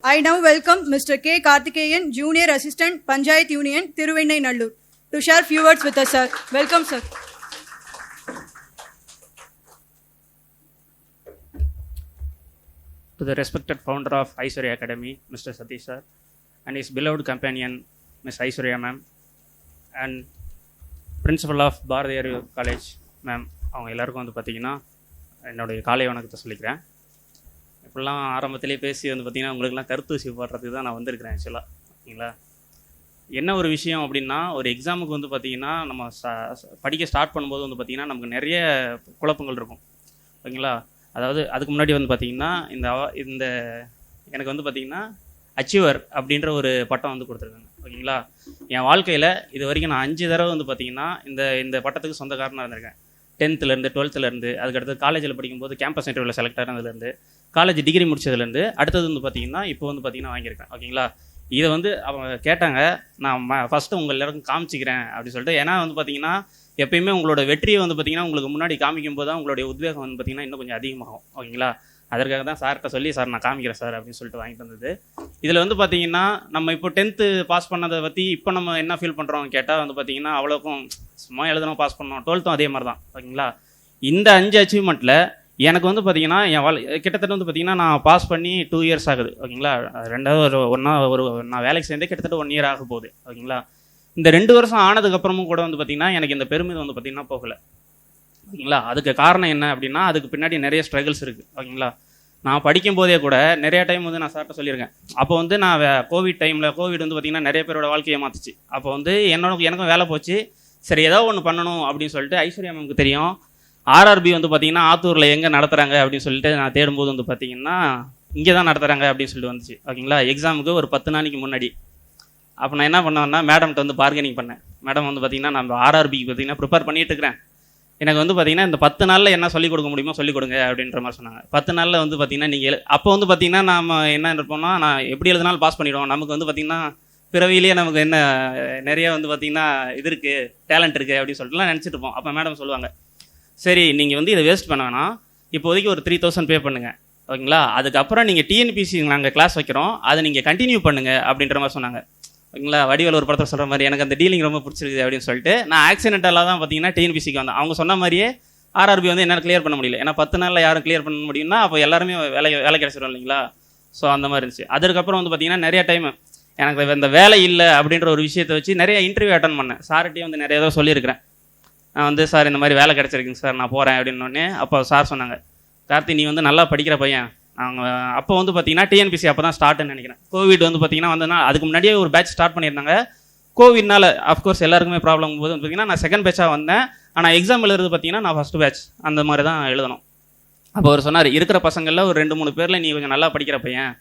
I now welcome Mr. K. Karthikeyan, Junior Assistant, Panchayat Union, Thiruvinnai Nallur, to share few words with us, sir. Welcome, sir. To the respected founder of Aishwarya Academy, Mr. Satish sir, and his beloved companion, Ms. Aishwarya ma'am, and principal of Bharathiyar college ma'am, அவங்க எல்லாருக்கும் வந்து பார்த்திங்கன்னா என்னுடைய காலை வணக்கத்தை சொல்லிக்கிறேன். இப்படிலாம் ஆரம்பத்திலே பேசி வந்து பார்த்திங்கன்னா உங்களுக்குலாம் கருத்தூசி போடுறதுக்கு தான் நான் வந்திருக்கிறேன் ஆக்சுவலாக. ஓகேங்களா, என்ன ஒரு விஷயம் அப்படின்னா, ஒரு எக்ஸாமுக்கு வந்து பார்த்திங்கன்னா நம்ம படிக்க ஸ்டார்ட் பண்ணும்போது வந்து பார்த்திங்கன்னா நமக்கு நிறைய குழப்பங்கள் இருக்கும். ஓகேங்களா, அதாவது அதுக்கு முன்னாடி வந்து பார்த்திங்கன்னா இந்த எனக்கு வந்து பார்த்திங்கன்னா அச்சீவர் அப்படின்ற ஒரு பட்டம் வந்து கொடுத்துருக்காங்க. ஓகேங்களா, என் வாழ்க்கையில் இது வரைக்கும் நான் 5 தடவை வந்து பார்த்திங்கன்னா இந்த பட்டத்துக்கு சொந்தக்காரனாக இருந்திருக்கேன். 10th-லேருந்து 12th-லேருந்து, அதுக்கடுத்து காலேஜில் படிக்கும்போது கேம்பஸ் இன்டர்வியூவில் செலக்ட் ஆனதுலேருந்து, காலேஜ் டிகிரி முடிச்சதுலேருந்து, அடுத்தது வந்து பார்த்திங்கன்னா இப்போ வந்து பார்த்திங்கன்னா வாங்கியிருக்கேன். ஓகேங்களா, இதை வந்து அவங்க கேட்டாங்க, நான் ஃபஸ்ட்டு உங்கள் எல்லாருக்கும் காமிச்சிக்கிறேன் அப்படின்னு சொல்லிட்டு. ஏன்னா வந்து பார்த்திங்கன்னா எப்பயுமே உங்களோட வெற்றியை வந்து பார்த்திங்கன்னா உங்களுக்கு முன்னாடி காமிக்கும் போது தான் உங்களுடைய உத்வேகம் வந்து பார்த்திங்கன்னா இன்னும் கொஞ்சம் அதிகமாகும். ஓகேங்களா, அதற்காக தான் சார்கிட்ட சொல்லி, சார் நான் காமிக்கிறேன் சார் அப்படின்னு சொல்லிட்டு வாங்கிட்டு வந்தது. இதில் வந்து பார்த்திங்கன்னா நம்ம இப்போ 10th பாஸ் பண்ணதை பற்றி இப்போ நம்ம என்ன ஃபீல் பண்ணுறோம் கேட்டால் வந்து பார்த்திங்கன்னா அவ்வளோக்கும் சும்மா எழுதணும் பாஸ் பண்ணோம். 12th அதே மாதிரி தான். ஓகேங்களா, இந்த 5 அச்சீவ்மெண்ட்டில் எனக்கு வந்து பார்த்திங்கன்னா கிட்டத்தட்ட வந்து பார்த்திங்கன்னா நான் பாஸ் பண்ணி 2 years ஆகுது. ஓகேங்களா, ரெண்டாவது நான் வேலைக்கு சேர்ந்தே கிட்டத்தட்ட 1 year ஆக போகுது. ஓகேங்களா, இந்த 2 வருஷம் ஆனதுக்கப்புறமும் கூட வந்து பார்த்திங்கன்னா எனக்கு இந்த பெருமிதம் வந்து பார்த்திங்கன்னா போகலை. ஓகேங்களா, அதுக்கு காரணம் என்ன அப்படின்னா, அதுக்கு பின்னாடி நிறைய ஸ்ட்ரகிள்ஸ் இருக்குது. ஓகேங்களா, நான் படிக்கும் போதே கூட நிறைய டைம் வந்து நான் சார்கிட்ட சொல்லியிருக்கேன். அப்போ வந்து நான் கோவிட் வந்து பார்த்திங்கன்னா நிறைய பேரோட வாழ்க்கையை மாற்றுச்சு. அப்போ வந்து எனக்கும் வேலை போச்சு. சரி, ஏதோ ஒன்று பண்ணணும் அப்படின்னு சொல்லிட்டு ஐஸ்வர்யா மேமுக்கு தெரியும் ஆர்ஆர்பி வந்து பார்த்திங்கன்னா ஆத்தூரில் எங்கே நடத்துகிறாங்க அப்படின்னு சொல்லிட்டு நான் தேடும்போது வந்து பார்த்திங்கன்னா இங்கே தான் நடத்துகிறாங்க அப்படின்னு சொல்லிட்டு வந்துச்சு. ஓகேங்களா, எக்ஸாமுக்கு ஒரு 10 நாளைக்கு முன்னாடி. அப்போ நான் என்ன பண்ணேன்னா மேடம்கிட்ட வந்து பார்கெனிங் பண்ணேன். மேடம் வந்து பார்த்திங்கன்னா நம்ம ஆர்ஆர்பிக்கு பார்த்திங்கன்னா ப்ரிப்பேர் பண்ணிகிட்டு இருக்கிறேன். எனக்கு வந்து பார்த்திங்கன்னா இந்த 10 நாளில் என்ன சொல்லிக் கொடுக்க முடியுமோ சொல்லிக் கொடுங்க அப்படின்ற மாதிரி சொன்னாங்க. 10 நாளில் வந்து பார்த்திங்கன்னா நீங்கள் அப்போ வந்து பார்த்திங்கன்னா நம்ம என்ன இருப்போம்னா, நான் எப்படி எழுதினாலும் பாஸ் பண்ணிவிடுவோம். நமக்கு வந்து பார்த்திங்கன்னா பிறவிலேயே நமக்கு என்ன நிறைய வந்து பார்த்திங்கன்னா இது இருக்குது, டேலண்ட் இருக்குது அப்படின்னு சொல்லிட்டுலாம் நினச்சிட்டு இருப்போம். அப்போ மேடம் சொல்லுவாங்க, சரி நீங்கள் வந்து இதை வேஸ்ட் பண்ண வேணாம், இப்போதைக்கு ஒரு 3000 பே பண்ணுங்கள். ஓகேங்களா, அதுக்கப்புறம் நீங்கள் டிஎன்பிசி நாங்கள் கிளாஸ் வைக்கிறோம், அதை நீங்கள் கண்டினியூ பண்ணுங்கள் அப்படின்ற மாதிரி சொன்னாங்க. ஓகேங்களா, வடிவேல் ஒரு படத்தில் சொல்கிற மாதிரி எனக்கு அந்த டீலிங் ரொம்ப பிடிச்சிருக்கு அப்படின்னு சொல்லிட்டு நான் ஆக்சிடென்டலாக தான் பார்த்தீங்கன்னா டிஎன்பிசிக்கு வந்தேன். அவங்க சொன்ன மாதிரியே ஆர்ஆர்பி வந்து என்னால் கிளியர் பண்ண முடியல. ஏன்னா 10 நாளில் யாரும் கிளியர் பண்ண முடியும்னா அப்போ எல்லாருமே வேலை கிடைச்சிடும் இல்லைங்களா. ஸோ அந்த மாதிரி இருந்துச்சு. அதுக்கப்புறம் வந்து பார்த்திங்கன்னா நிறைய டைம் எனக்கு இந்த வேலை இல்லை அப்படின்ற ஒரு விஷயத்தை வச்சு நிறைய இன்டர்வியூ அட்டன் பண்ணேன். சார்கிட்டையும் வந்து நிறைய ஏதோ சொல்லியிருக்கிறேன். நான் வந்து சார் இந்த மாதிரி வேலை கிடச்சிருக்குங்க சார், நான் போகிறேன் அப்படின்னோடனே அப்போ சார் சொன்னாங்க, கார்த்தி நீ வந்து நல்லா படிக்கிற பையன். அப்போ வந்து பார்த்திங்கன்னா டிஎன்பிசி அப்போ தான் ஸ்டார்ட்னு நினைக்கிறேன். கோவிட் வந்து பார்த்திங்கன்னா வந்ததுனா அதுக்கு முன்னாடியே ஒரு பேட்ச் ஸ்டார்ட் பண்ணியிருந்தாங்க. கோவிட்னால அஃப்கோர்ஸ் எல்லாருக்குமே ப்ராப்ளம் போது பார்த்திங்கன்னா நான் செகண்ட் பேட்சாக வந்தேன். ஆனால் எக்ஸாம் எழுதுறது பார்த்திங்கன்னா நான் ஃபஸ்ட்டு பேட்ச் அந்த மாதிரி தான் எழுதணும். அப்போ அவர் சொன்னார், இருக்கிற பசங்களில் ஒரு 2-3 பேரில் நீ கொஞ்சம் நல்லா படிக்கிற பையன்,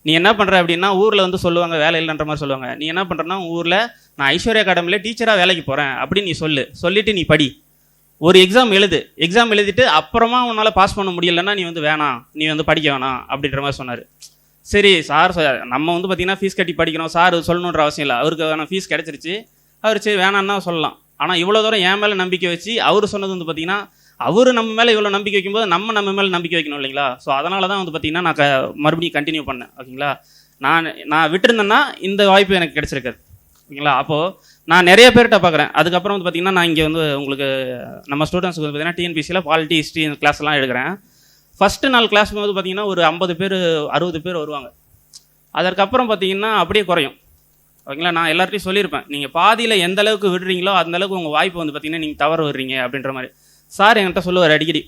நீ என்ன பண்ணுற அப்படின்னா ஊரில் வந்து சொல்லுவாங்க வேலை இல்லைன்ற மாதிரி சொல்லுவாங்க, நீ என்ன பண்ணுறன்னா ஊரில் நான் ஐஸ்வர்யா அகாடமியில் டீச்சராக வேலைக்கு போகிறேன் அப்படின்னு நீ சொல்லிவிட்டு நீ படி, ஒரு எக்ஸாம் எழுதிட்டு அப்புறமா உன்னால் பாஸ் பண்ண முடியலன்னா நீ வந்து வேணாம், நீ வந்து படிக்க வேணாம் அப்படின்ற மாதிரி சொன்னார். சரி சார், நம்ம வந்து பார்த்திங்கன்னா ஃபீஸ் கட்டி படிக்கணும், சார் சொல்லணுன்ற அவசியம் இல்லை, அவருக்கு வேணாம் ஃபீஸ் கிடச்சிருச்சு, அவர் சரி வேணான்னா சொல்லலாம். ஆனால் இவ்வளோ தூரம் என் மேலே நம்பிக்கை வச்சு அவர் சொன்னது வந்து பார்த்திங்கன்னா அவர் நம்ம மேலே இவ்வளோ நம்பிக்கை வைக்கும்போது நம்ம மேலே நம்பிக்கை வைக்கணும் இல்லைங்களா. ஸோ அதனால தான் வந்து பார்த்திங்கன்னா நான் மறுபடியும் கண்டினியூ பண்ணேன். ஓகேங்களா, நான் விட்டுருந்தேன்னா இந்த வாய்ப்பு எனக்கு கிடச்சிருக்காது. ஓகேங்களா, அப்போது நான் நிறைய பேர்கிட்ட பார்க்குறேன். அதுக்கப்புறம் வந்து பார்த்திங்கன்னா நான் இங்கே வந்து உங்களுக்கு நம்ம ஸ்டூடெண்ட்ஸுக்கு வந்து பார்த்திங்கன்னா டிஎன்பிசியில் பாலிட்டி ஹிஸ்ட்ரி கிளாஸ்லாம் எடுக்கிறேன். ஃபஸ்ட்டு நாள் கிளாஸ் வந்து பார்த்திங்கன்னா ஒரு 50 பேர் 60 பேர் வருவாங்க. அதற்கப்புறம் பார்த்திங்கன்னா அப்படியே குறையும். ஓகேங்களா, நான் எல்லார்ட்டையும் சொல்லியிருப்பேன், நீங்கள் பாதியில் எந்த அளவுக்கு விடுறீங்களோ அந்தளவுக்கு உங்கள் வாய்ப்பு வந்து பார்த்திங்கன்னா நீங்கள் தவறு விடுறீங்க அப்படின்ற மாதிரி. சார் என்கிட்ட சொல்லுவார் அடிக்கடி,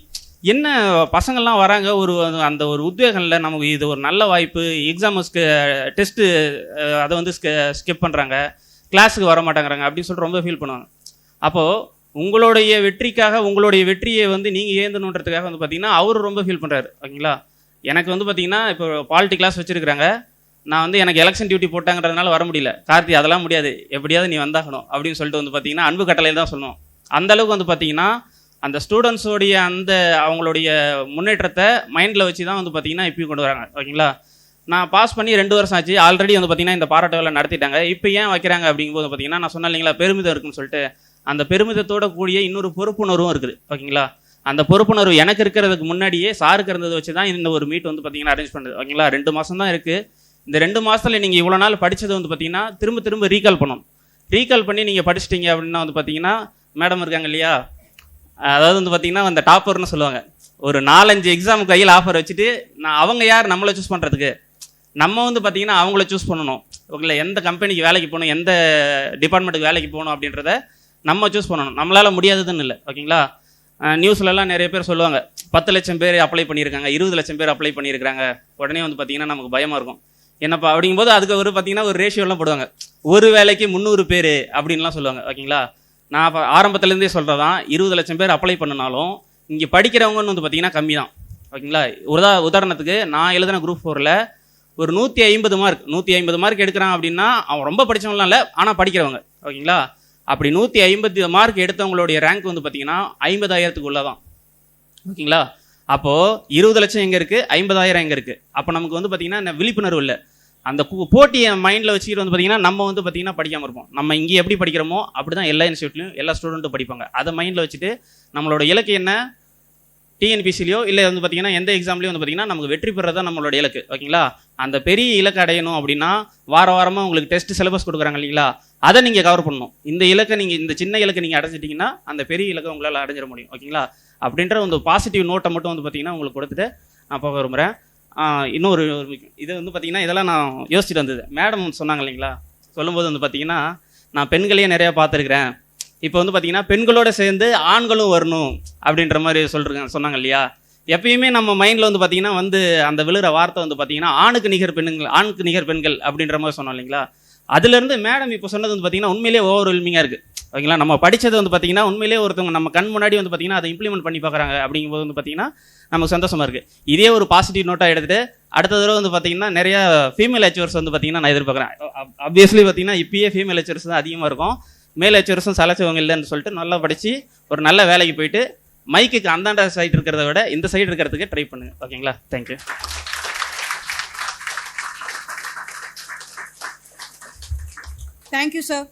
என்ன பசங்கள்லாம் வராங்க அந்த ஒரு உத்வேகம் இல்லை, நமக்கு இது ஒரு நல்ல வாய்ப்பு, எக்ஸாமுக்கு டெஸ்ட்டு அதை வந்து ஸ்கிப் பண்ணுறாங்க, கிளாஸுக்கு வர மாட்டேங்கிறாங்க அப்படின்னு சொல்லிட்டு ரொம்ப ஃபீல் பண்ணுவாங்க. அப்போது உங்களுடைய வெற்றிக்காக உங்களுடைய வெற்றியை வந்து நீங்கள் ஏந்தணுன்றதுக்காக வந்து பார்த்திங்கன்னா அவர் ரொம்ப ஃபீல் பண்ணுறாரு. ஓகேங்களா, எனக்கு வந்து பார்த்திங்கன்னா இப்போ பாலிட்டி கிளாஸ் வச்சுருக்கிறாங்க, நான் வந்து எனக்கு எலெக்ஷன் டியூட்டி போட்டாங்கிறதுனால வர முடியல, கார்த்தி அதெல்லாம் முடியாது, எப்படியாவது நீ வந்தாகணும் அப்படின்னு சொல்லிட்டு வந்து பார்த்திங்கன்னா அன்பு கட்டளையில் தான் சொல்லணும். அந்தளவுக்கு வந்து பார்த்திங்கன்னா அந்த ஸ்டூடெண்ட்ஸோடைய அந்த அவங்களுடைய முன்னேற்றத்தை மைண்டில் வச்சு தான் வந்து பார்த்திங்கன்னா இப்பயும் கொண்டு வராங்க. ஓகேங்களா, நான் பாஸ் பண்ணி 2 வருஷம் ஆச்சு, ஆல்ரெடி வந்து பார்த்திங்கன்னா இந்த பாராட்டு வேலை நடத்திட்டாங்க. இப்போ ஏன் வைக்கிறாங்க அப்படிங்கும்போது பார்த்திங்கன்னா நான் சொன்னேன் இல்லைங்களா, பெருமிதம் இருக்குன்னு சொல்லிட்டு, அந்த பெருமிதத்தோட கூடிய இன்னொரு பொறுப்புணர்வும் இருக்குது. ஓகேங்களா, அந்த பொறுப்புணர்வு எனக்கு இருக்கிறதுக்கு முன்னாடியே சாருக்கு இருந்ததை வச்சு தான் இந்த ஒரு மீட் வந்து பார்த்திங்கன்னா அரேஞ்ச் பண்ணுது. ஓகேங்களா, 2 மாதம் தான் இருக்குது. இந்த 2 மாதத்தில் நீங்கள் இவ்வளோ நாள் படித்தது வந்து பார்த்தீங்கன்னா திரும்ப திரும்ப ரீகால் பண்ணணும். ரீகால் பண்ணி நீங்கள் படிச்சிட்டிங்க அப்படின்னா வந்து பார்த்தீங்கன்னா மேடம் இருக்காங்க இல்லையா, அதாவது வந்து பார்த்தீங்கன்னா அந்த டாப்பர்னு சொல்லுவாங்க. ஒரு 4-5 எக்ஸாமுக்கு கையில் ஆஃபர் வச்சுட்டு அவங்க யார் நம்மளை சூஸ் பண்ணுறதுக்கு, நம்ம வந்து பார்த்தீங்கன்னா அவங்கள சூஸ் பண்ணணும். ஓகேங்களா, எந்த கம்பெனிக்கு வேலைக்கு போகணும், எந்த டிபார்ட்மெண்ட்டுக்கு வேலைக்கு போகணும் அப்படின்றத நம்ம சூஸ் பண்ணணும். நம்மளால் முடியாததுன்னு இல்லை. ஓகேங்களா, நியூஸ்லலாம் நிறைய பேர் சொல்லுவாங்க 10 லட்சம் பேர் அப்ளை பண்ணியிருக்காங்க, 20 லட்சம் பேர் அப்ளை பண்ணியிருக்காங்க. உடனே வந்து பார்த்தீங்கன்னா நமக்கு பயமாக இருக்கும். என்னப்பா அப்படிங்கும்போது அதுக்கு ஒரு பார்த்தீங்கன்னா ஒரு ரேஷியோலாம் போடுவாங்க, ஒரு வேலைக்கு 300 பேர் அப்படின்லாம் சொல்லுவாங்க. ஓகேங்களா, நான் இப்போ ஆரம்பத்துலேருந்தே சொல்கிறதான் 20 லட்சம் பேர் அப்ளை பண்ணினாலும் இங்கே படிக்கிறவங்கன்னு வந்து பார்த்தீங்கன்னா கம்மி தான். ஓகேங்களா, உதாரணத்துக்கு நான் எழுதின குரூப் 4ல் ஒரு 150 மார்க் எடுக்கிறான் அப்படின்னா அவன் ரொம்ப படித்தவங்களாம் இல்லை, ஆனால் படிக்கிறவங்க. ஓகேங்களா, அப்படி 150 மார்க் எடுத்தவங்களுடைய ரேங்க் வந்து பார்த்தீங்கன்னா 50,000க்குள்ளே தான். ஓகேங்களா, அப்போது 20 லட்சம் எங்கே இருக்குது, 50,000 எங்கே இருக்குது? அப்போ நமக்கு வந்து பார்த்தீங்கன்னா விழிப்புணர்வு இல்லை. அந்த போட்டியை மைண்டில் வச்சுக்கிட்டு வந்து பார்த்தீங்கன்னா நம்ம வந்து பார்த்தீங்கன்னா படிக்காமல் இருப்போம். நம்ம இங்கே எப்படி படிக்கிறோமோ அப்படி தான் எல்லா இன்ஸ்டியூட்லையும் எல்லா ஸ்டூடெண்ட்டும் படிப்பாங்க. அதை மைண்டில் வச்சுட்டு நம்மளோட இலக்கு என்ன, டிஎன்பிசிலையோ இல்லை வந்து பார்த்தீங்கன்னா எந்த எக்ஸாம்லையும் வந்து பார்த்தீங்கன்னா நமக்கு வெற்றி பெறது தான் நம்மளோட இலக்கு. ஓகேங்களா, அந்த பெரிய இலக்கு அடையணும் அப்படின்னா வாரமாக உங்களுக்கு டெஸ்ட் சிலபஸ் கொடுக்குறாங்க இல்லைங்களா, அதை நீங்கள் கவர் பண்ணணும். இந்த இலக்கை நீங்கள் இந்த சின்ன இலக்கை நீங்கள் அடைஞ்சிட்டிங்கன்னா அந்த பெரிய இலக்கை உங்களால் அடைஞ்சிட முடியும். ஓகேங்களா, அப்படின்ற ஒரு பாசிட்டிவ் நோட்டை மட்டும் வந்து பார்த்தீங்கன்னா உங்களுக்கு கொடுத்துட்டு நான் போக விரும்புகிறேன். இன்னொரு இது வந்து பார்த்தீங்கன்னா இதெல்லாம் நான் யோசிச்சுட்டு வந்தது. மேடம் சொன்னாங்க இல்லைங்களா, சொல்லும்போது வந்து பார்த்தீங்கன்னா நான் பெண்களையே நிறையா பார்த்துருக்குறேன். இப்போ வந்து பார்த்தீங்கன்னா பெண்களோட சேர்ந்து ஆண்களும் வரணும் அப்படின்ற மாதிரி சொன்னாங்க இல்லையா. எப்பயுமே நம்ம மைண்டில் வந்து பார்த்தீங்கன்னா வந்து அந்த விழுற வார்த்தை வந்து பார்த்தீங்கன்னா ஆணுக்கு நிகர் பெண்கள் அப்படின்ற மாதிரி சொன்னோம் இல்லைங்களா. அதுலேருந்து மேடம் இப்போ சொன்னது வந்து பார்த்தீங்கன்னா உண்மையிலே ஓவர்வெல்மிங்காக இருக்குது. ஓகேங்களா, நம்ம படித்தது வந்து பார்த்தீங்கன்னா உண்மையிலே ஒருத்தவங்க நம்ம கண் முன்னாடி வந்து பார்த்தீங்கன்னா அதை இம்ப்ளிமெண்ட் பண்ணி பார்க்குறாங்க. அப்படிங்கும்போது வந்து பார்த்தீங்கன்னா நமக்கு சந்தோஷமாக இருக்குது. இதே ஒரு பாசிட்டிவ் நோட்டாக எடுத்துகிட்டு அடுத்த தடவை வந்து பார்த்தீங்கன்னா நிறையா ஃபீமேல் லெக்சரர்ஸ் வந்து பார்த்தீங்கன்னா நான் எதிர்பார்க்குறேன். ஆப்வியஸ்லி பார்த்தீங்கன்னா இப்பயே ஃபீமேல் லெக்சரர்ஸ் தான் அதிகமாக இருக்கும். மேல் லெக்சரர்ஸும் சலைச்சவங்க இல்லைன்னு சொல்லிட்டு நல்லா படித்து ஒரு நல்ல வேலைக்கு போயிட்டு மைக்குக்கு அந்தாண்ட சைடு இருக்கிறத விட இந்த சைடு இருக்கிறதுக்கு ட்ரை பண்ணுங்கள். ஓகேங்களா, தேங்க்யூ. Thank you, sir.